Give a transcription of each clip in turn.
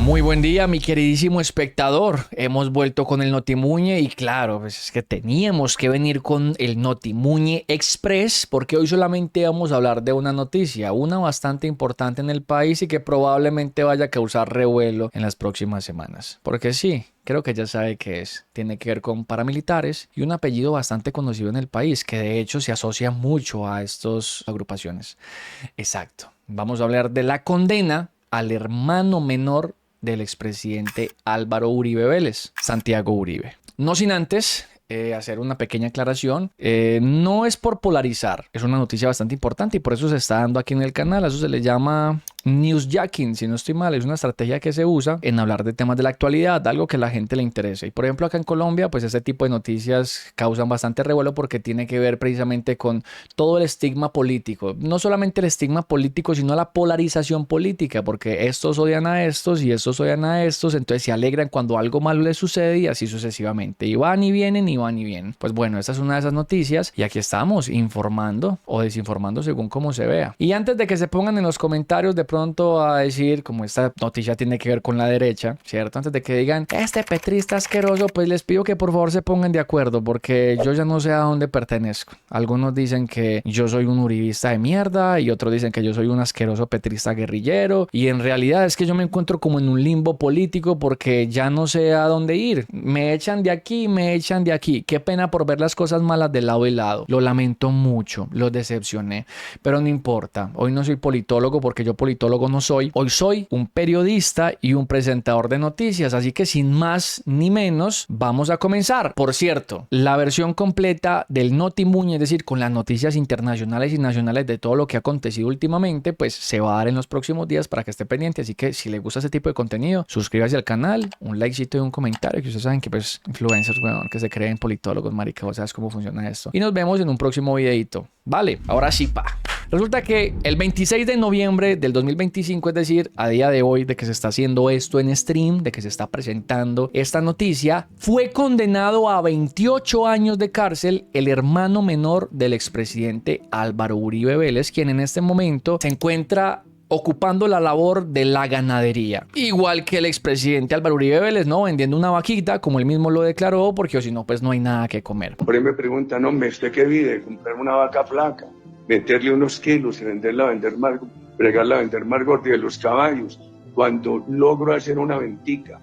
Muy buen día, mi queridísimo espectador. Hemos vuelto con el Notimuñe y claro, pues es que teníamos que venir con el Notimuñe Express porque hoy solamente vamos a hablar de una noticia, una bastante importante en el país y que probablemente vaya a causar revuelo en las próximas semanas. Porque sí, creo que ya sabe qué es. Tiene que ver con paramilitares y un apellido bastante conocido en el país que de hecho se asocia mucho a estas agrupaciones. Exacto. Vamos a hablar de la condena al hermano menor del expresidente Álvaro Uribe Vélez, Santiago Uribe. No sin antes hacer una pequeña aclaración. No es por polarizar, es una noticia bastante importante y por eso se está dando aquí en el canal. Eso se le llama newsjacking, si no estoy mal. Es una estrategia que se usa en hablar de temas de la actualidad, algo que a la gente le interesa. Y por ejemplo acá en Colombia, pues este tipo de noticias causan bastante revuelo porque tiene que ver precisamente con todo el estigma político. No solamente el estigma político, sino la polarización política, porque estos odian a estos y estos odian a estos, entonces se alegran cuando algo malo les sucede y así sucesivamente. Y van y vienen y van y vienen. Pues bueno, esta es una de esas noticias y aquí estamos informando o desinformando según cómo se vea. Y antes de que se pongan en los comentarios de pronto a decir, como esta noticia tiene que ver con la derecha, ¿cierto? Antes de que digan, este petrista asqueroso, pues les pido que por favor se pongan de acuerdo porque yo ya no sé a dónde pertenezco. Algunos dicen que yo soy un uribista de mierda y otros dicen que yo soy un asqueroso petrista guerrillero y en realidad es que yo me encuentro como en un limbo político porque ya no sé a dónde ir. Me echan de aquí, me echan de aquí. Qué pena por ver las cosas malas de lado y lado. Lo lamento mucho, lo decepcioné, pero no importa. Hoy no soy politólogo porque yo politólogo no soy. Hoy soy un periodista y un presentador de noticias, así que sin más ni menos vamos a comenzar. Por cierto, la versión completa del Notimuñe, es decir, con las noticias internacionales y nacionales de todo lo que ha acontecido últimamente, pues se va a dar en los próximos días para que esté pendiente, así que si le gusta ese tipo de contenido, suscríbase al canal, un likecito y un comentario, que ustedes saben que pues influencers, bueno, que se creen politólogos, marica, o sabes cómo funciona esto. Y nos vemos en un próximo videito. Vale, ahora sí, pa. Resulta que el 26 de noviembre del 2025, es decir, a día de hoy de que se está haciendo esto en stream, de que se está presentando esta noticia, fue condenado a 28 años de cárcel el hermano menor del expresidente Álvaro Uribe Vélez, quien en este momento se encuentra ocupando la labor de la ganadería. Igual que el expresidente Álvaro Uribe Vélez, ¿no? Vendiendo una vaquita, como él mismo lo declaró, porque si no, pues no hay nada que comer. Por ahí me preguntan, hombre, ¿usted qué vive? Comprar una vaca flaca, meterle unos kilos y venderla, vender más, bregarla, vender más gorda de los caballos. Cuando logro hacer una ventica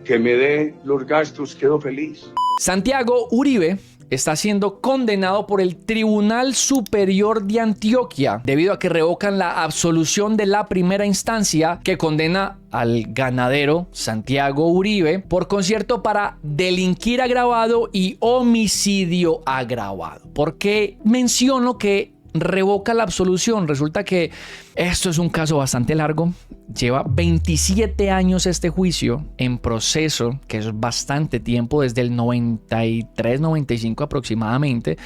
que me dé los gastos, quedo feliz. Santiago Uribe está siendo condenado por el Tribunal Superior de Antioquia debido a que revocan la absolución de la primera instancia que condena al ganadero Santiago Uribe por concierto para delinquir agravado y homicidio agravado. ¿Por qué menciono que revoca la absolución? Resulta que esto es un caso bastante largo. Lleva 27 años este juicio en proceso, que es bastante tiempo, desde el 93, 95 aproximadamente,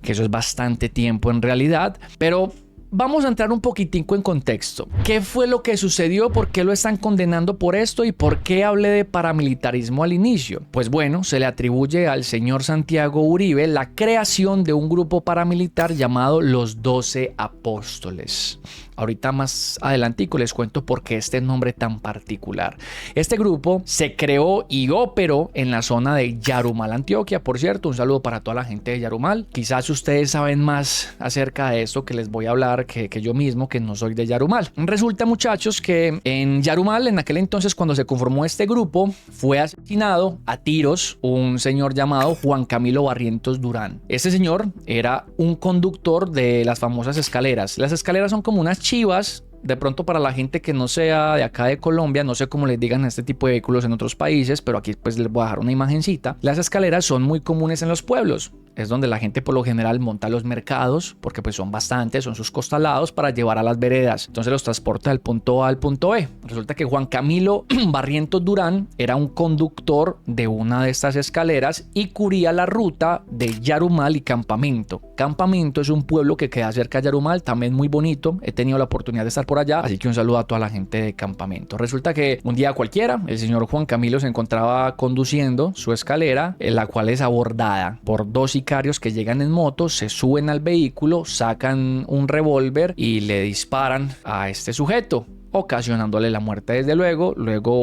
que eso es bastante tiempo en realidad, pero vamos a entrar un poquitico en contexto. ¿Qué fue lo que sucedió? ¿Por qué lo están condenando por esto? ¿Y por qué hablé de paramilitarismo al inicio? Pues bueno, se le atribuye al señor Santiago Uribe la creación de un grupo paramilitar llamado los 12 Apóstoles. Ahorita más adelantico les cuento por qué este nombre tan particular. Este grupo se creó y operó en la zona de Yarumal, Antioquia. Por cierto, un saludo para toda la gente de Yarumal. Quizás ustedes saben más acerca de esto que les voy a hablar que yo mismo, que no soy de Yarumal. Resulta, muchachos, que en Yarumal, en aquel entonces, cuando se conformó este grupo, fue asesinado a tiros un señor llamado Juan Camilo Barrientos Durán. Este señor era un conductor de las famosas escaleras. Las escaleras son como unas chivas, de pronto para la gente que no sea de acá de Colombia, no sé cómo les digan a este tipo de vehículos en otros países, pero aquí pues les voy a dejar una imagencita. Las escaleras son muy comunes en los pueblos. Es donde la gente por lo general monta los mercados, porque pues son bastantes, son sus costalados para llevar a las veredas. Entonces los transporta del punto A al punto B. Resulta que Juan Camilo Barrientos Durán era un conductor de una de estas escaleras y cubría la ruta de Yarumal y Campamento. Campamento es un pueblo que queda cerca de Yarumal, también muy bonito. He tenido la oportunidad de estar por allá, así que un saludo a toda la gente de Campamento. Resulta que un día cualquiera, el señor Juan Camilo se encontraba conduciendo su escalera, en la cual es abordada por dos sicarios que llegan en moto, se suben al vehículo, sacan un revólver y le disparan a este sujeto. ocasionándole la muerte desde luego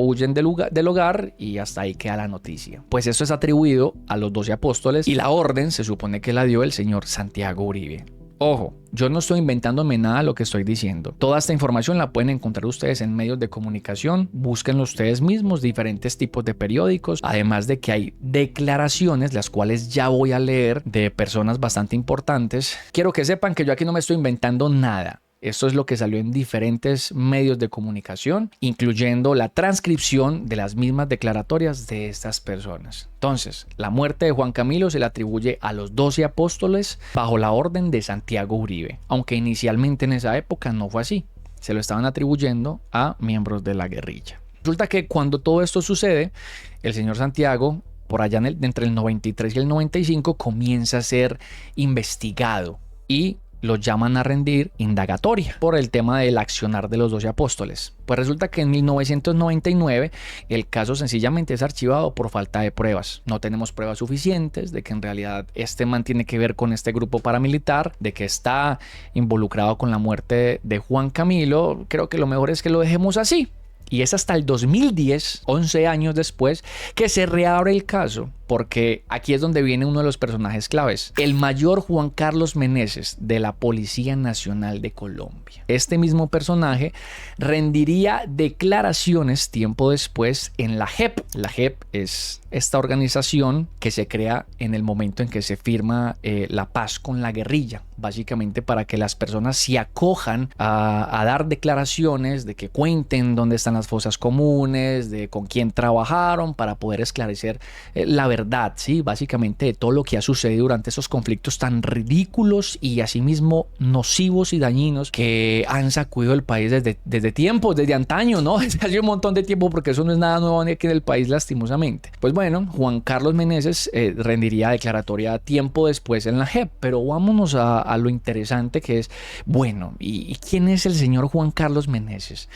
huyen del hogar y hasta ahí queda la noticia. Pues esto es atribuido a los 12 apóstoles y la orden se supone que la dio el señor Santiago Uribe. Ojo, yo no estoy inventándome nada de lo que estoy diciendo. Toda esta información la pueden encontrar ustedes en medios de comunicación. Búsquenlo ustedes mismos, diferentes tipos de periódicos. Además de que hay declaraciones, las cuales ya voy a leer, de personas bastante importantes. Quiero que sepan que yo aquí no me estoy inventando nada. Esto es lo que salió en diferentes medios de comunicación, incluyendo la transcripción de las mismas declaratorias de estas personas. Entonces, la muerte de Juan Camilo se le atribuye a los 12 apóstoles bajo la orden de Santiago Uribe, aunque inicialmente en esa época no fue así. Se lo estaban atribuyendo a miembros de la guerrilla. Resulta que cuando todo esto sucede, el señor Santiago, por allá entre el 93 y el 95, comienza a ser investigado y lo llaman a rendir indagatoria por el tema del accionar de los 12 apóstoles. Pues resulta que en 1999 el caso sencillamente es archivado por falta de pruebas. No tenemos pruebas suficientes de que en realidad este man tiene que ver con este grupo paramilitar, de que está involucrado con la muerte de Juan Camilo. Creo que lo mejor es que lo dejemos así. Y es hasta el 2010, 11 años después, que se reabre el caso, porque aquí es donde viene uno de los personajes claves, el mayor Juan Carlos Meneses de la Policía Nacional de Colombia. Este mismo personaje rendiría declaraciones tiempo después en la JEP. La JEP es esta organización que se crea en el momento en que se firma la paz con la guerrilla, básicamente para que las personas se acojan a dar declaraciones, de que cuenten dónde están las fosas comunes, de con quién trabajaron, para poder esclarecer la verdad, ¿sí? Básicamente de todo lo que ha sucedido durante esos conflictos tan ridículos y asimismo nocivos y dañinos que han sacudido el país desde tiempos, desde antaño, ¿no? Desde hace un montón de tiempo, porque eso no es nada nuevo aquí en el país, lastimosamente. Pues bueno, Juan Carlos Meneses rendiría declaratoria tiempo después en la JEP, pero vámonos a lo interesante que es, bueno, ¿y quién es el señor Juan Carlos Meneses?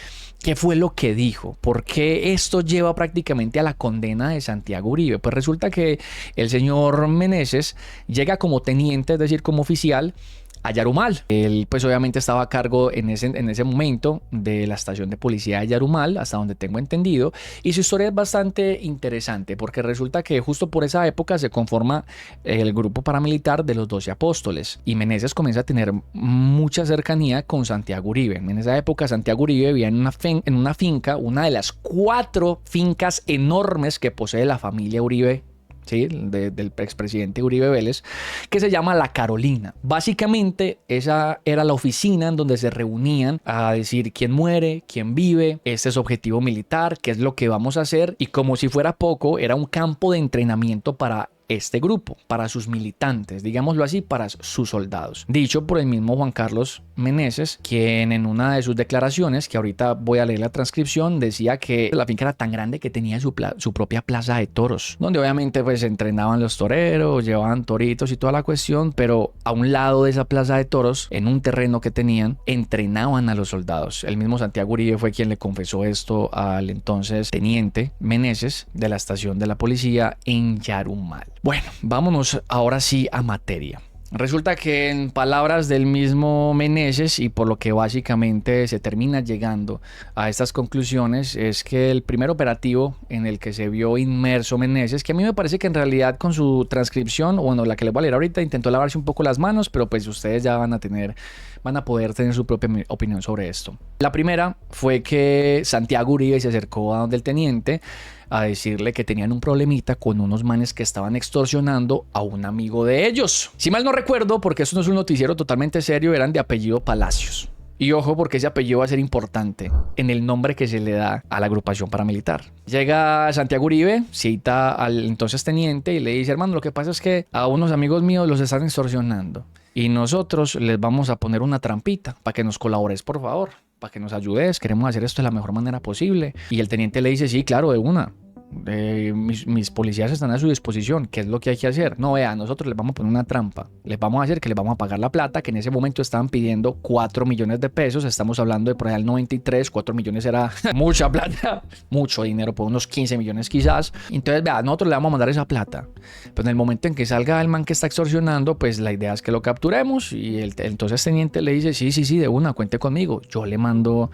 ¿Qué fue lo que dijo? ¿Por qué esto lleva prácticamente a la condena de Santiago Uribe? Pues resulta que el señor Meneses llega como teniente, es decir, como oficial, a Yarumal. Él pues obviamente estaba a cargo en ese momento de la estación de policía de Yarumal, hasta donde tengo entendido, y su historia es bastante interesante porque resulta que justo por esa época se conforma el grupo paramilitar de los 12 apóstoles y Meneses comienza a tener mucha cercanía con Santiago Uribe. En esa época Santiago Uribe vivía en una finca, una de las 4 fincas enormes que posee la familia Uribe, ¿sí? Del expresidente Uribe Vélez, que se llama La Carolina. Básicamente esa era la oficina en donde se reunían a decir quién muere, quién vive, este es objetivo militar, qué es lo que vamos a hacer, y como si fuera poco, era un campo de entrenamiento para este grupo, para sus militantes, digámoslo así, para sus soldados. Dicho por el mismo Juan Carlos Meneses, quien en una de sus declaraciones, que ahorita voy a leer la transcripción, decía que la finca era tan grande que tenía su propia plaza de toros, donde obviamente pues entrenaban los toreros, llevaban toritos y toda la cuestión, pero a un lado de esa plaza de toros, en un terreno que tenían, entrenaban a los soldados. El mismo Santiago Uribe fue quien le confesó esto al entonces teniente Meneses de la estación de la policía en Yarumal. Bueno, vámonos ahora sí a materia. Resulta que en palabras del mismo Meneses, y por lo que básicamente se termina llegando a estas conclusiones, es que el primer operativo en el que se vio inmerso Meneses, que a mí me parece que en realidad con su transcripción, bueno, la que les voy a leer ahorita, intentó lavarse un poco las manos, pero pues ustedes ya van a poder tener su propia opinión sobre esto. La primera fue que Santiago Uribe se acercó a donde el teniente a decirle que tenían un problemita con unos manes que estaban extorsionando a un amigo de ellos. Si mal no recuerdo, porque eso no es un noticiero totalmente serio, eran de apellido Palacios. Y ojo, porque ese apellido va a ser importante en el nombre que se le da a la agrupación paramilitar. Llega Santiago Uribe, cita al entonces teniente y le dice: hermano, lo que pasa es que a unos amigos míos los están extorsionando y nosotros les vamos a poner una trampita para que nos colabores, por favor, para que nos ayudes, queremos hacer esto de la mejor manera posible. Y el teniente le dice: sí, claro, de una. mis policías están a su disposición, ¿qué es lo que hay que hacer? No, vea, nosotros les vamos a poner una trampa, les vamos a hacer que les vamos a pagar la plata, que en ese momento estaban pidiendo 4 millones de pesos, estamos hablando de por allá del 93, 4 millones era mucha plata, mucho dinero, por unos 15 millones quizás. Entonces, vea, nosotros le vamos a mandar esa plata, pero en el momento en que salga el man que está extorsionando, pues la idea es que lo capturemos, y entonces teniente le dice, sí, de una, cuente conmigo, yo le mando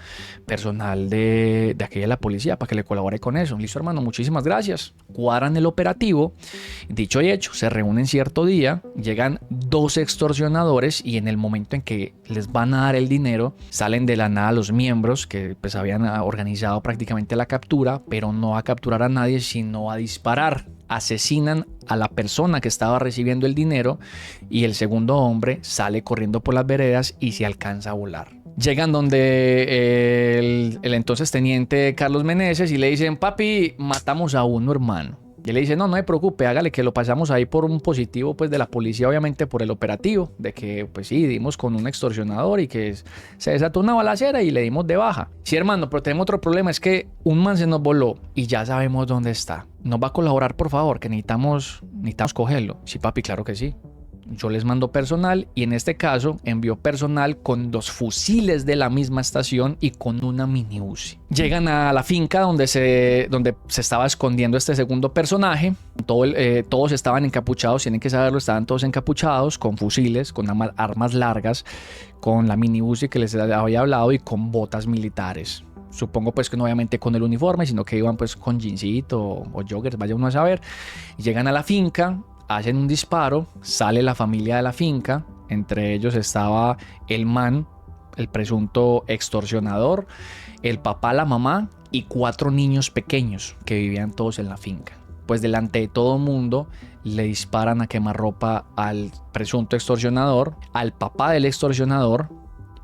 personal de aquí de la policía para que le colabore con eso. Listo, hermano, muchísimas gracias. Cuadran el operativo. Dicho y hecho, se reúnen cierto día, llegan 2 extorsionadores y en el momento en que les van a dar el dinero, salen de la nada los miembros que pues habían organizado prácticamente la captura, pero no a capturar a nadie, sino a disparar. Asesinan a la persona que estaba recibiendo el dinero y el segundo hombre sale corriendo por las veredas y se alcanza a volar. Llegan donde el entonces teniente Carlos Meneses y le dicen, papi, matamos a uno, hermano. Y él le dice, no se preocupe, hágale, que lo pasamos ahí por un positivo pues de la policía, obviamente por el operativo, de que pues sí, dimos con un extorsionador y que se desató una balacera y le dimos de baja. Sí, hermano, pero tenemos otro problema, es que un man se nos voló y ya sabemos dónde está. ¿Nos va a colaborar, por favor? Que necesitamos cogerlo. Sí, papi, claro que sí. Yo les mando personal y en este caso envió personal con los fusiles de la misma estación y con una mini Uzi. Llegan a la finca donde se estaba escondiendo este segundo personaje. Todos estaban encapuchados, tienen que saberlo, estaban todos encapuchados con fusiles, con armas largas, con la mini Uzi que les había hablado y con botas militares. Supongo pues que no obviamente con el uniforme, sino que iban pues con jeansito o joggers, vaya uno a saber. Llegan a la finca, hacen un disparo, sale la familia de la finca, entre ellos estaba el man, el presunto extorsionador, el papá, la mamá y 4 niños pequeños que vivían todos en la finca. Pues delante de todo el mundo le disparan a quemarropa al presunto extorsionador, al papá del extorsionador,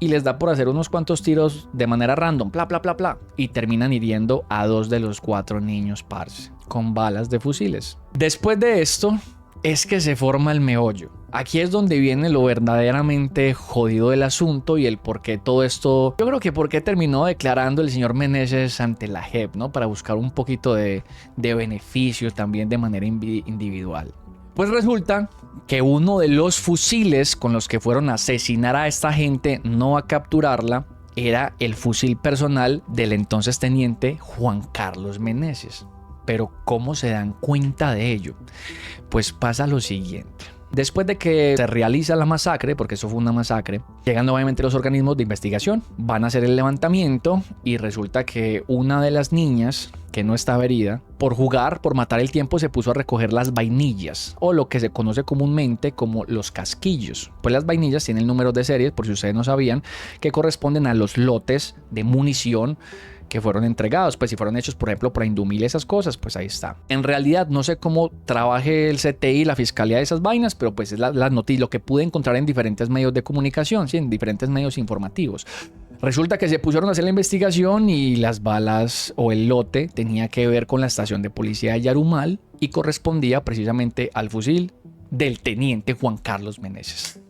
y les da por hacer unos cuantos tiros de manera random, pla, pla, pla, pla, y terminan hiriendo a 2 de los 4 niños, parce, con balas de fusiles. Después de esto es que se forma el meollo. Aquí es donde viene lo verdaderamente jodido del asunto y el por qué todo esto. Yo creo que por qué terminó declarando el señor Meneses ante la JEP, ¿no? Para buscar un poquito de beneficio también de manera individual. Pues resulta que uno de los fusiles con los que fueron a asesinar a esta gente, no a capturarla, era el fusil personal del entonces teniente Juan Carlos Meneses. Pero ¿cómo se dan cuenta de ello? Pues pasa lo siguiente. Después de que se realiza la masacre, porque eso fue una masacre, llegan obviamente los organismos de investigación, van a hacer el levantamiento y resulta que una de las niñas, que no estaba herida, por jugar, por matar el tiempo, se puso a recoger las vainillas, o lo que se conoce comúnmente como los casquillos. Pues las vainillas tienen números de serie, por si ustedes no sabían, que corresponden a los lotes de munición que fueron entregados. Pues si fueron hechos, por ejemplo, por Indumil, esas cosas, pues ahí está. En realidad no sé cómo trabaje el CTI, la fiscalía de esas vainas, pero pues es la noticia, lo que pude encontrar en diferentes medios de comunicación, ¿sí? En diferentes medios informativos. Resulta que se pusieron a hacer la investigación y las balas o el lote tenía que ver con la estación de policía de Yarumal y correspondía precisamente al fusil del teniente Juan Carlos Meneses.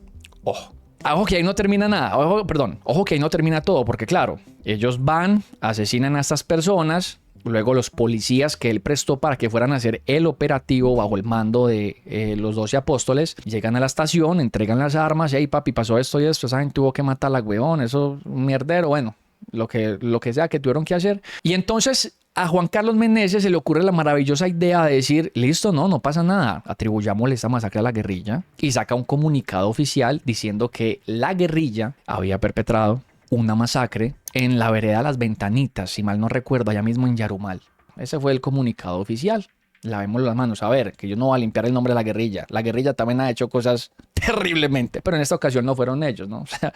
Ojo. Ojo que ahí no termina nada, ojo que ahí no termina todo, porque claro, ellos van, asesinan a estas personas, luego los policías que él prestó para que fueran a hacer el operativo bajo el mando de los 12 apóstoles, llegan a la estación, entregan las armas, y ahí papi, pasó esto y esto, esa gente tuvo que matarla, huevón, eso un mierdero, bueno, lo que sea que tuvieron que hacer. Y entonces a Juan Carlos Meneses se le ocurre la maravillosa idea de decir, listo, no pasa nada, atribuyámosle esta masacre a la guerrilla, y saca un comunicado oficial diciendo que la guerrilla había perpetrado una masacre en la vereda Las Ventanitas, si mal no recuerdo, allá mismo en Yarumal. Ese fue el comunicado oficial. Lavemos las manos. A ver, que yo no voy a limpiar el nombre de la guerrilla. La guerrilla también ha hecho cosas terriblemente, pero en esta ocasión no fueron ellos, ¿no? O sea,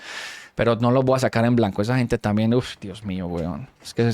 pero no los voy a sacar en blanco. Esa gente también, Dios mío, weón. Es que,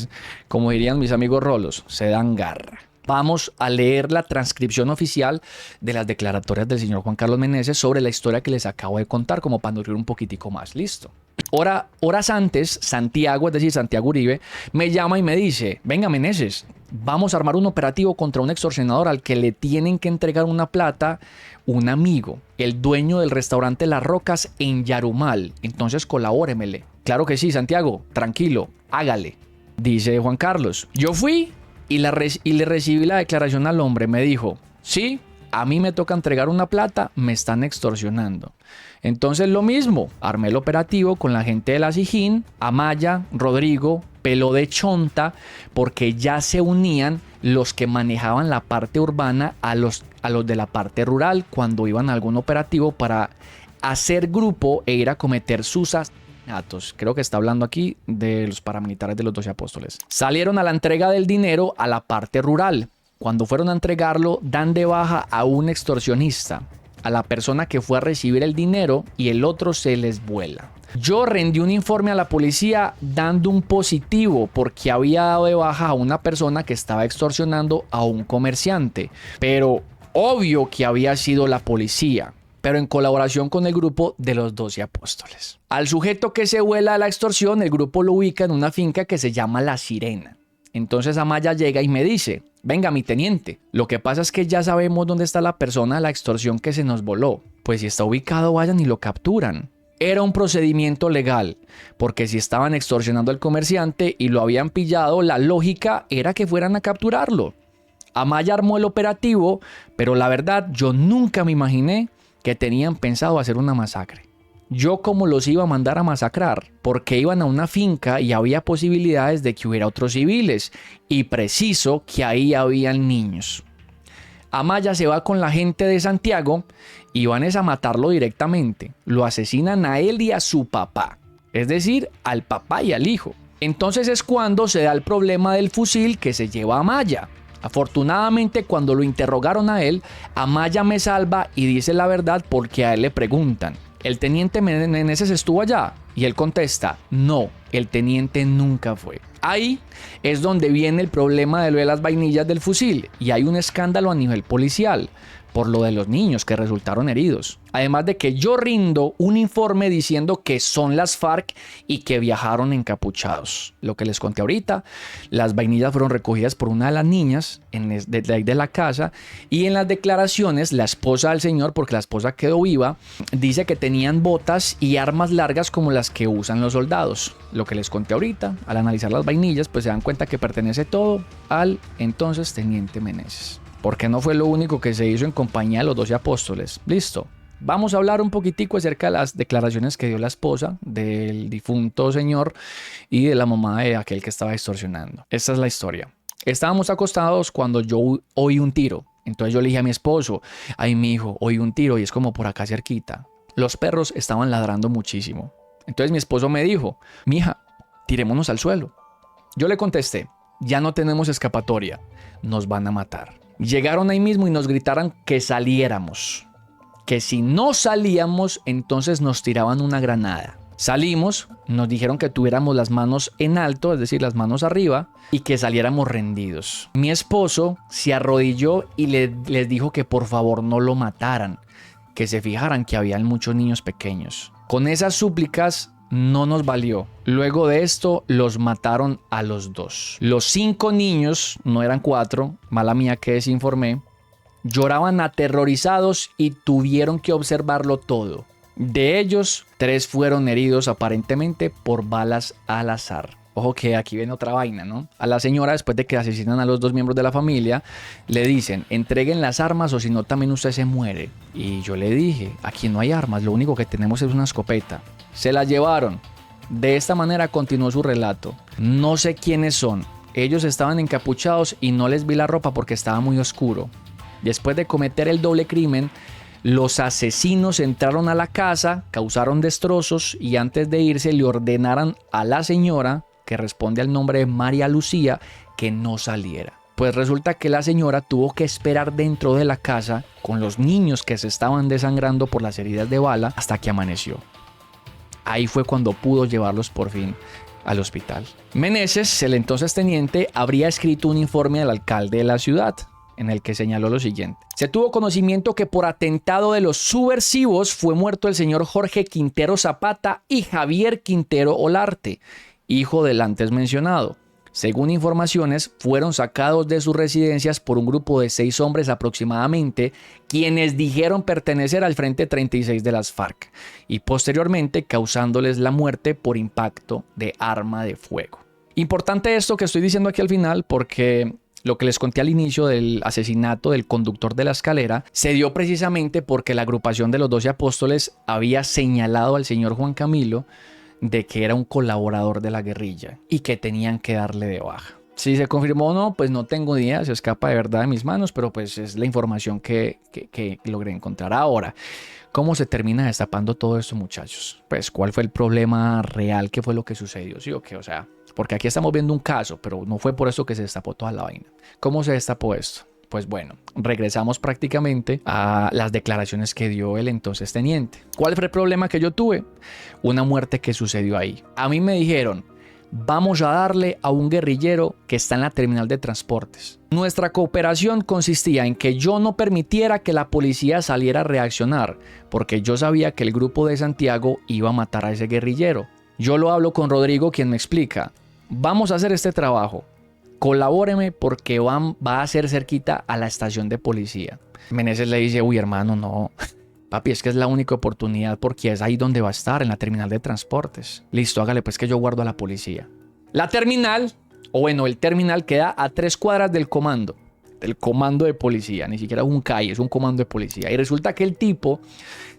como dirían mis amigos rolos, se dan garra. Vamos a leer la transcripción oficial de las declaratorias del señor Juan Carlos Meneses sobre la historia que les acabo de contar, como para nutrir un poquitico más. Listo. Horas antes, Santiago, es decir, Santiago Uribe, me llama y me dice, venga Meneses, vamos a armar un operativo contra un extorsionador al que le tienen que entregar una plata un amigo, el dueño del restaurante Las Rocas en Yarumal. Entonces colabóremele. Claro que sí, Santiago, tranquilo, hágale. Dice Juan Carlos, yo fui y le recibí la declaración al hombre. Me dijo, sí, a mí me toca entregar una plata, me están extorsionando. Entonces lo mismo, armé el operativo con la gente de la SIJIN, Amaya, Rodrigo, Pelo de Chonta, porque ya se unían los que manejaban la parte urbana a los de la parte rural cuando iban a algún operativo para hacer grupo e ir a cometer sus asesinatos. Creo que está hablando aquí de los paramilitares de los 12 apóstoles. Salieron a la entrega del dinero a la parte rural. Cuando fueron a entregarlo, dan de baja a un extorsionista, a la persona que fue a recibir el dinero, y el otro se les vuela. Yo rendí un informe a la policía dando un positivo porque había dado de baja a una persona que estaba extorsionando a un comerciante, pero obvio que había sido la policía, pero en colaboración con el grupo de los 12 apóstoles. Al sujeto que se vuela a la extorsión, el grupo lo ubica en una finca que se llama La Sirena. Entonces Amaya llega y me dice, venga mi teniente, lo que pasa es que ya sabemos dónde está la persona de la extorsión que se nos voló. Pues si está ubicado, vayan y lo capturan. Era un procedimiento legal, porque si estaban extorsionando al comerciante y lo habían pillado, la lógica era que fueran a capturarlo. Amaya armó el operativo, pero la verdad yo nunca me imaginé que tenían pensado hacer una masacre. Yo cómo los iba a mandar a masacrar, porque iban a una finca y había posibilidades de que hubiera otros civiles, y preciso que ahí habían niños. Amaya se va con la gente de Santiago y van a matarlo directamente. Lo asesinan a él y a su papá, es decir, al papá y al hijo. Entonces es cuando se da el problema del fusil que se lleva a Amaya. Afortunadamente, cuando lo interrogaron a él, Amaya me salva y dice la verdad porque a él le preguntan, ¿el teniente Meneses estuvo allá? Y él contesta, no, el teniente nunca fue. Ahí es donde viene el problema de lo de las vainillas del fusil y hay un escándalo a nivel policial por lo de los niños que resultaron heridos. Además de que yo rindo un informe diciendo que son las FARC y que viajaron encapuchados. Lo que les conté ahorita, las vainillas fueron recogidas por una de las niñas de la casa, y en las declaraciones la esposa del señor, porque la esposa quedó viva, dice que tenían botas y armas largas como las que usan los soldados. Lo que les conté ahorita, al analizar las vainillas, pues se dan cuenta que pertenece todo al entonces teniente Meneses. Porque no fue lo único que se hizo en compañía de los 12 apóstoles. Listo. Vamos a hablar un poquitico acerca de las declaraciones que dio la esposa del difunto señor y de la mamá de aquel que estaba extorsionando. Esta es la historia. Estábamos acostados cuando yo oí un tiro. Entonces yo le dije a mi esposo, ay mi hijo, oí un tiro y es como por acá cerquita. Los perros estaban ladrando muchísimo. Entonces mi esposo me dijo, mija, tirémonos al suelo. Yo le contesté, ya no tenemos escapatoria, nos van a matar. Llegaron ahí mismo y nos gritaron que saliéramos, que si no salíamos entonces nos tiraban una granada. Salimos, nos dijeron que tuviéramos las manos en alto, es decir, las manos arriba, y que saliéramos rendidos. Mi esposo se arrodilló y les dijo que por favor no lo mataran, que se fijaran que habían muchos niños pequeños. Con esas súplicas no nos valió. Luego de esto los mataron a los dos. Los 5 niños, no eran 4, mala mía que desinformé, lloraban aterrorizados y tuvieron que observarlo todo. De ellos, 3 fueron heridos aparentemente por balas al azar. Ojo que aquí viene otra vaina, ¿no? A la señora, después de que asesinan a los 2 miembros de la familia, le dicen, entreguen las armas o si no también usted se muere. Y yo le dije, aquí no hay armas, lo único que tenemos es una escopeta. Se la llevaron. De esta manera continuó su relato. No sé quiénes son. Ellos estaban encapuchados y no les vi la ropa porque estaba muy oscuro. Después de cometer el doble crimen, los asesinos entraron a la casa, causaron destrozos y antes de irse le ordenaron a la señora, que responde al nombre de María Lucía, que no saliera. Pues resulta que la señora tuvo que esperar dentro de la casa con los niños que se estaban desangrando por las heridas de bala hasta que amaneció. Ahí fue cuando pudo llevarlos por fin al hospital. Meneses, el entonces teniente, habría escrito un informe al alcalde de la ciudad en el que señaló lo siguiente. Se tuvo conocimiento que por atentado de los subversivos fue muerto el señor Jorge Quintero Zapata y Javier Quintero Olarte, hijo del antes mencionado. Según informaciones, fueron sacados de sus residencias por un grupo de 6 hombres aproximadamente, quienes dijeron pertenecer al Frente 36 de las FARC, y posteriormente causándoles la muerte por impacto de arma de fuego. Importante esto que estoy diciendo aquí al final porque lo que les conté al inicio del asesinato del conductor de la escalera, se dio precisamente porque la agrupación de los 12 apóstoles había señalado al señor Juan Camilo de que era un colaborador de la guerrilla y que tenían que darle de baja. Si se confirmó o no, pues no tengo ni idea, se escapa de verdad de mis manos, pero pues es la información que logré encontrar. Ahora, ¿cómo se termina destapando todo esto, muchachos? Pues, ¿cuál fue el problema real? ¿Qué fue lo que sucedió? ¿Sí o qué? O sea, porque aquí estamos viendo un caso, pero no fue por eso que se destapó toda la vaina. ¿Cómo se destapó esto? Pues bueno, regresamos prácticamente a las declaraciones que dio el entonces teniente. ¿Cuál fue el problema que yo tuve? Una muerte que sucedió ahí. A mí me dijeron: vamos a darle a un guerrillero que está en la terminal de transportes. Nuestra cooperación consistía en que yo no permitiera que la policía saliera a reaccionar, porque yo sabía que el grupo de Santiago iba a matar a ese guerrillero. Yo lo hablo con Rodrigo, quien me explica: vamos a hacer este trabajo, colabóreme porque va a ser cerquita a la estación de policía. Meneses le dice: uy, hermano, no. Papi, es que es la única oportunidad porque es ahí donde va a estar, en la terminal de transportes. Listo, hágale pues que yo guardo a la policía. La terminal, o bueno, el terminal queda a 3 cuadras del comando de policía. Ni siquiera es un CAI, es un comando de policía. Y resulta que el tipo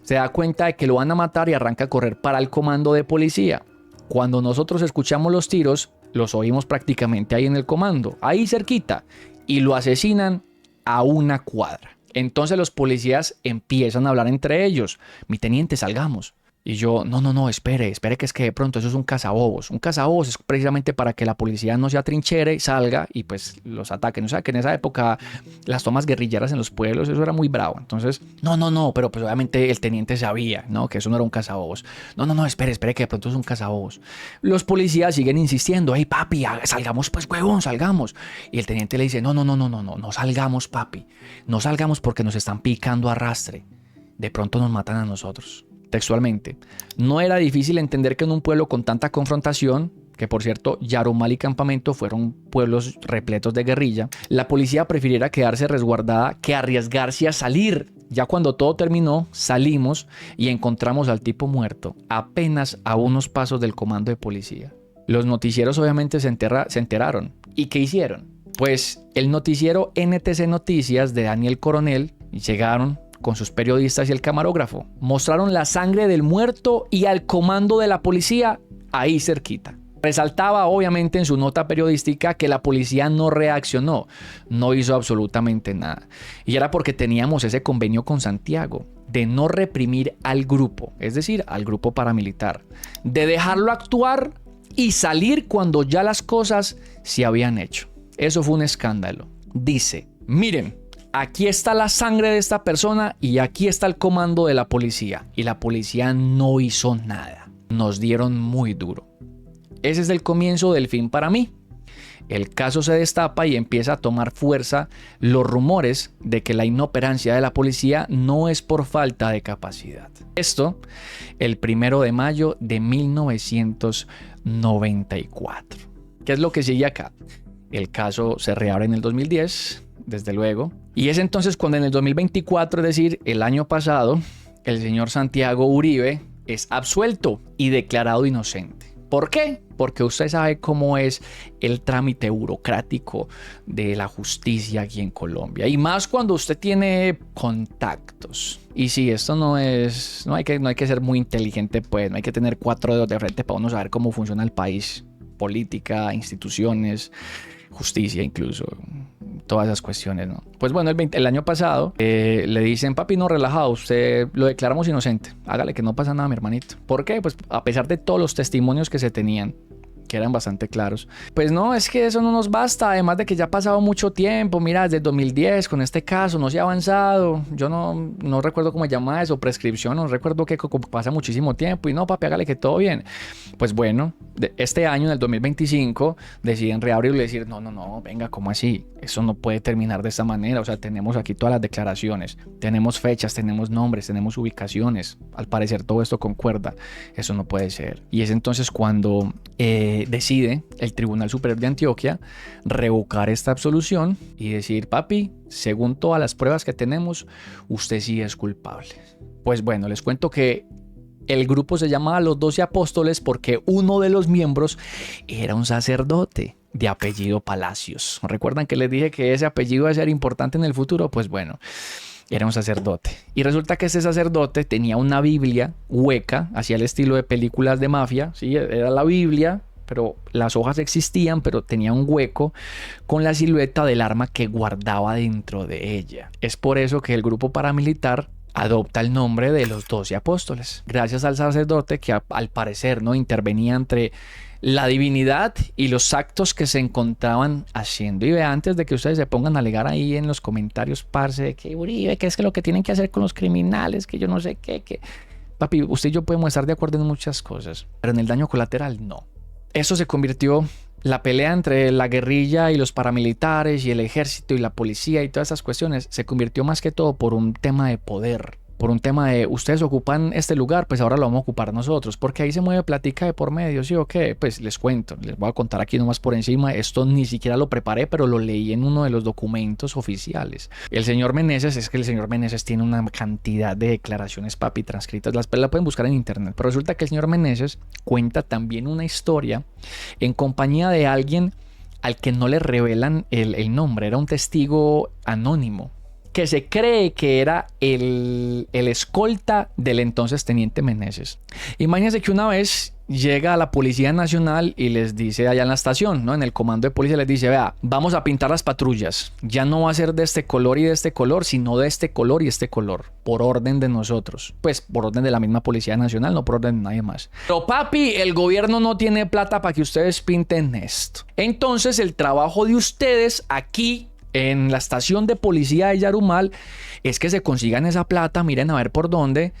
se da cuenta de que lo van a matar y arranca a correr para el comando de policía. Cuando nosotros escuchamos los tiros, los oímos prácticamente ahí en el comando, ahí cerquita, y lo asesinan a 1 cuadra. Entonces los policías empiezan a hablar entre ellos: mi teniente, salgamos. Y yo: no, espere que es que de pronto eso es un cazabobos. Un cazabobos es precisamente para que la policía no se atrinchera y salga y pues los ataquen. O sea que en esa época las tomas guerrilleras en los pueblos, eso era muy bravo. Entonces, no, pero pues obviamente el teniente sabía, ¿no?, que eso no era un cazabobos. No, espere que de pronto es un cazabobos. Los policías siguen insistiendo: hey papi, salgamos pues, huevón, salgamos. Y el teniente le dice: no salgamos, papi. No salgamos porque nos están picando a arrastre. De pronto nos matan a nosotros. Textualmente: no era difícil entender que en un pueblo con tanta confrontación, que por cierto Yarumal y Campamento fueron pueblos repletos de guerrilla, la policía prefiriera quedarse resguardada que arriesgarse a salir. Ya cuando todo terminó, salimos y encontramos al tipo muerto, apenas a unos pasos del comando de policía. Los noticieros obviamente se enteraron. ¿Y qué hicieron? Pues el noticiero NTC Noticias de Daniel Coronel llegaron con sus periodistas y el camarógrafo. Mostraron la sangre del muerto y al comando de la policía ahí cerquita. Resaltaba obviamente en su nota periodística que la policía no reaccionó, no hizo absolutamente nada. Y era porque teníamos ese convenio con Santiago de no reprimir al grupo, es decir, al grupo paramilitar, de dejarlo actuar y salir cuando ya las cosas se habían hecho. Eso fue un escándalo. Dice: miren, aquí está la sangre de esta persona y aquí está el comando de la policía. Y la policía no hizo nada. Nos dieron muy duro. Ese es el comienzo del fin para mí. El caso se destapa y empieza a tomar fuerza los rumores de que la inoperancia de la policía no es por falta de capacidad. Esto el 1 de mayo de 1994. ¿Qué es lo que sigue acá? El caso se reabre en el 2010, desde luego. Y es entonces cuando en el 2024, es decir, el año pasado, el señor Santiago Uribe es absuelto y declarado inocente. ¿Por qué? Porque usted sabe cómo es el trámite burocrático de la justicia aquí en Colombia. Y más cuando usted tiene contactos. Y sí, esto no hay que ser muy inteligente, pues. No hay que tener 4 dedos de frente para uno saber cómo funciona el país. Política, instituciones, justicia incluso. Todas esas cuestiones, ¿no? Pues bueno, el año pasado le dicen: papi, no, relajado, usted lo declaramos inocente. Hágale que no pasa nada, mi hermanito. ¿Por qué? Pues a pesar de todos los testimonios que se tenían, que eran bastante claros, pues no, es que eso no nos basta, además de que ya ha pasado mucho tiempo. Mira, desde 2010 con este caso no se ha avanzado. Yo no recuerdo cómo se llama eso, prescripción, no recuerdo que pasa muchísimo tiempo. Y no, papi, hágale que todo bien. Pues bueno, este año, en el 2025, deciden reabrirlo y decir: no, venga, ¿cómo así? Eso no puede terminar de esta manera. O sea, tenemos aquí todas las declaraciones, tenemos fechas, tenemos nombres, tenemos ubicaciones. Al parecer todo esto concuerda. Eso no puede ser. Y es entonces cuando decide el Tribunal Superior de Antioquia revocar esta absolución y decir: papi, según todas las pruebas que tenemos, usted sí es culpable. Pues bueno, les cuento que el grupo se llamaba Los 12 Apóstoles porque uno de los miembros era un sacerdote. de apellido Palacios. ¿Recuerdan que les dije que ese apellido iba a ser importante en el futuro? Pues bueno, era un sacerdote. Y resulta que ese sacerdote tenía una Biblia hueca, hacia el estilo de películas de mafia, ¿sí? Era la Biblia, pero las hojas existían, pero tenía un hueco con la silueta del arma que guardaba dentro de ella. Es por eso que el grupo paramilitar adopta el nombre de los 12 apóstoles, gracias al sacerdote que al parecer no intervenía entre la divinidad y los actos que se encontraban haciendo. Y vea, antes de que ustedes se pongan a alegar ahí en los comentarios, parce, de que Uribe, que es que lo que tienen que hacer con los criminales, que yo no sé qué, que... Papi, usted y yo podemos estar de acuerdo en muchas cosas, pero en el daño colateral no. Eso se convirtió, la pelea entre la guerrilla y los paramilitares y el ejército y la policía y todas esas cuestiones, se convirtió más que todo por un tema de poder. Por un tema de ustedes ocupan este lugar, pues ahora lo vamos a ocupar nosotros, porque ahí se mueve plática de por medio, ¿sí o qué? Pues les cuento, les voy a contar aquí nomás por encima, esto ni siquiera lo preparé, pero lo leí en uno de los documentos oficiales. El señor Meneses, es que el señor Meneses tiene una cantidad de declaraciones, papi, transcritas, la pueden buscar en internet, pero resulta que el señor Meneses cuenta también una historia en compañía de alguien al que no le revelan el nombre, era un testigo anónimo, que se cree que era el escolta del entonces teniente Meneses. Imagínense que una vez llega a la Policía Nacional y les dice allá en la estación, ¿no? En el comando de policía les dice, vea, vamos a pintar las patrullas. Ya no va a ser de este color y de este color, sino de este color y este color. Por orden de nosotros. Pues por orden de la misma Policía Nacional, no por orden de nadie más. Pero papi, el gobierno no tiene plata para que ustedes pinten esto. Entonces el trabajo de ustedes aquí en la estación de policía de Yarumal es que se consigan esa plata, miren a ver por dónde,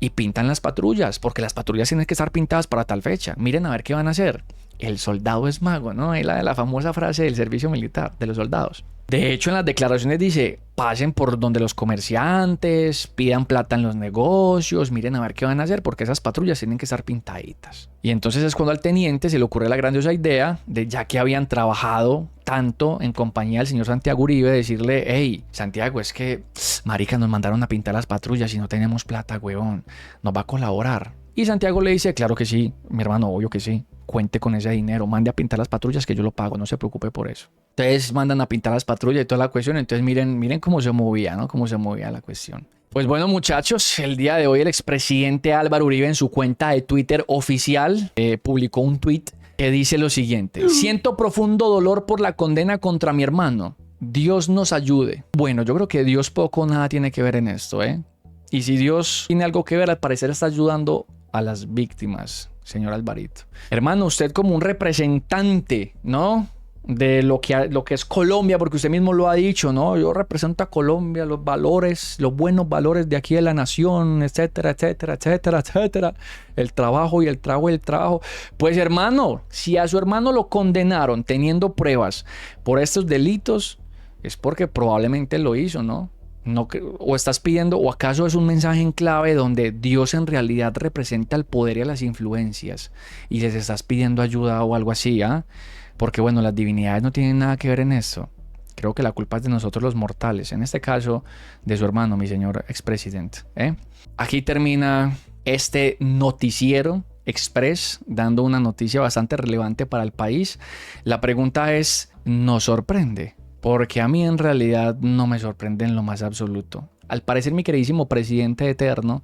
y pintan las patrullas, porque las patrullas tienen que estar pintadas para tal fecha. Miren a ver qué van a hacer. El soldado es mago, ¿no? Es la famosa frase del servicio militar, de los soldados. De hecho, en las declaraciones dice, pasen por donde los comerciantes, pidan plata en los negocios, miren a ver qué van a hacer, porque esas patrullas tienen que estar pintaditas. Y entonces es cuando al teniente se le ocurre la grandiosa idea de, ya que habían trabajado tanto en compañía del señor Santiago Uribe, decirle, hey, Santiago, es que, marica, nos mandaron a pintar las patrullas y no tenemos plata, huevón, nos va a colaborar. Y Santiago le dice, claro que sí, mi hermano, obvio que sí, cuente con ese dinero, mande a pintar las patrullas que yo lo pago, no se preocupe por eso. Entonces mandan a pintar las patrullas y toda la cuestión, entonces miren cómo se movía, ¿no? Cómo se movía la cuestión. Pues bueno, muchachos, el día de hoy el expresidente Álvaro Uribe en su cuenta de Twitter oficial publicó un tweet que dice lo siguiente: siento profundo dolor por la condena contra mi hermano. Dios nos ayude. Bueno, yo creo que Dios poco o nada tiene que ver en esto, ¿eh? Y si Dios tiene algo que ver, al parecer está ayudando a las víctimas, señor Alvarito. Hermano, usted como un representante, ¿no?, de lo que es Colombia, porque usted mismo lo ha dicho, ¿no? Yo represento a Colombia, los valores, los buenos valores de aquí de la nación, etcétera, etcétera, etcétera, etcétera. El trabajo y el trabajo y el trabajo. Pues hermano, si a su hermano lo condenaron teniendo pruebas por estos delitos, es porque probablemente lo hizo, ¿no? No, o estás pidiendo, o acaso es un mensaje en clave donde Dios en realidad representa el poder y a las influencias y les estás pidiendo ayuda o algo así, ¿ah? Porque bueno, las divinidades no tienen nada que ver en esto. Creo que la culpa es de nosotros los mortales, en este caso de su hermano, mi señor expresidente, ¿eh? Aquí termina este noticiero express dando una noticia bastante relevante para el país. La pregunta es, ¿nos sorprende? Porque a mí en realidad no me sorprende en lo más absoluto. Al parecer, mi queridísimo presidente eterno,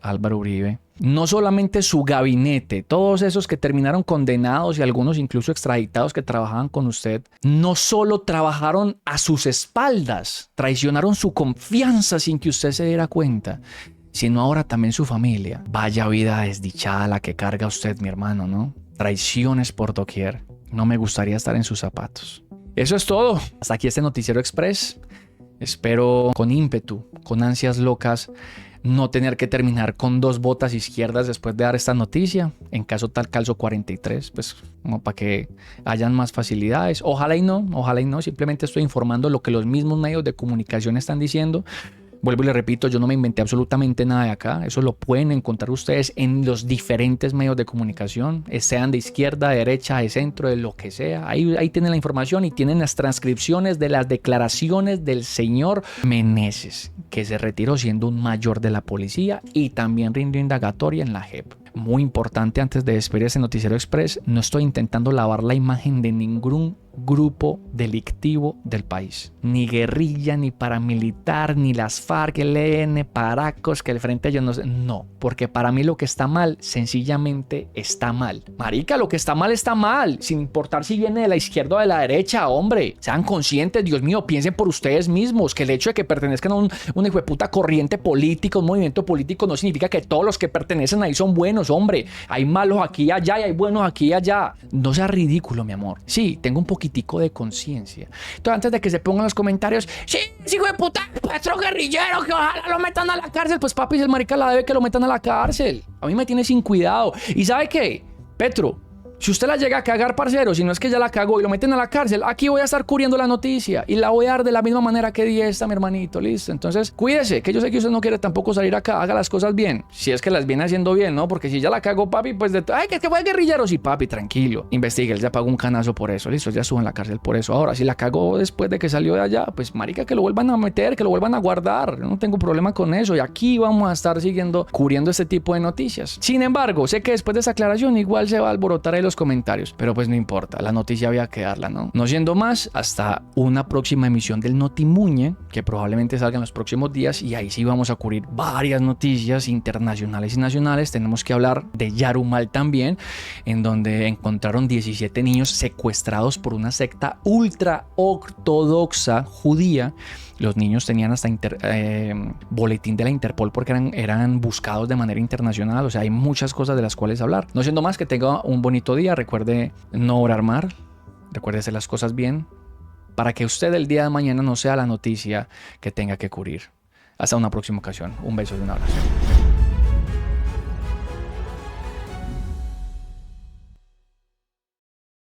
Álvaro Uribe, no solamente su gabinete, todos esos que terminaron condenados y algunos incluso extraditados que trabajaban con usted, no solo trabajaron a sus espaldas, traicionaron su confianza sin que usted se diera cuenta, sino ahora también su familia. Vaya vida desdichada la que carga usted, mi hermano, ¿no? Traiciones por doquier. No me gustaría estar en sus zapatos. Eso es todo. Hasta aquí este Noticiero Express. Espero con ímpetu, con ansias locas, no tener que terminar con 2 botas izquierdas después de dar esta noticia. En caso tal, calzo 43, pues como para que hayan más facilidades. Ojalá y no, simplemente estoy informando lo que los mismos medios de comunicación están diciendo. Vuelvo y le repito, yo no me inventé absolutamente nada de acá. Eso lo pueden encontrar ustedes en los diferentes medios de comunicación, sean de izquierda, de derecha, de centro, de lo que sea. Ahí tienen la información y tienen las transcripciones de las declaraciones del señor Meneses, que se retiró siendo un mayor de la policía y también rindió indagatoria en la JEP. Muy importante, antes de despedir ese Noticiero Express, no estoy intentando lavar la imagen de ningún grupo delictivo del país. Ni guerrilla, ni paramilitar, ni las FARC, el ELN, Paracos, que el Frente ellos no sé. No, porque para mí lo que está mal, sencillamente está mal. Marica, lo que está mal, sin importar si viene de la izquierda o de la derecha, hombre. Sean conscientes, Dios mío, piensen por ustedes mismos, que el hecho de que pertenezcan a una hijueputa corriente política, un movimiento político, no significa que todos los que pertenecen ahí son buenos, hombre. Hay malos aquí y allá y hay buenos aquí y allá. No sea ridículo, mi amor. Sí, tengo un poquitico de conciencia. Entonces, antes de que se pongan los comentarios, sí, hijo de puta, Petro guerrillero, que ojalá lo metan a la cárcel, pues papi, el marica la debe que lo metan a la cárcel. A mí me tiene sin cuidado. ¿Y sabe qué? Petro, si usted la llega a cagar, parcero, si no es que ya la cagó y lo meten a la cárcel, aquí voy a estar cubriendo la noticia y la voy a dar de la misma manera que di esta, mi hermanito, listo. Entonces, cuídese, que yo sé que usted no quiere tampoco salir acá, haga las cosas bien, si es que las viene haciendo bien, ¿no? Porque si ya la cagó, papi, pues ay, que fue guerrillero, sí, papi, tranquilo, investigue, él ya pagó un canazo por eso, listo, ya estuvo en la cárcel por eso. Ahora, si la cagó después de que salió de allá, pues marica, que lo vuelvan a meter, que lo vuelvan a guardar, yo no tengo problema con eso y aquí vamos a estar siguiendo, cubriendo este tipo de noticias. Sin embargo, sé que después de esa aclaración igual se va a alborotar ahí los comentarios, pero pues no importa, la noticia había que darla, ¿no? No siendo más, hasta una próxima emisión del Notimuñe, que probablemente salga en los próximos días, y ahí sí vamos a cubrir varias noticias internacionales y nacionales. Tenemos que hablar de Yarumal también, en donde encontraron 17 niños secuestrados por una secta ultra ortodoxa judía. Los niños tenían hasta boletín de la Interpol porque eran buscados de manera internacional. O sea, hay muchas cosas de las cuales hablar. No siendo más, que tenga un bonito día. Recuerde no obrar mal. Recuerde hacer las cosas bien para que usted el día de mañana no sea la noticia que tenga que cubrir. Hasta una próxima ocasión. Un beso y un abrazo.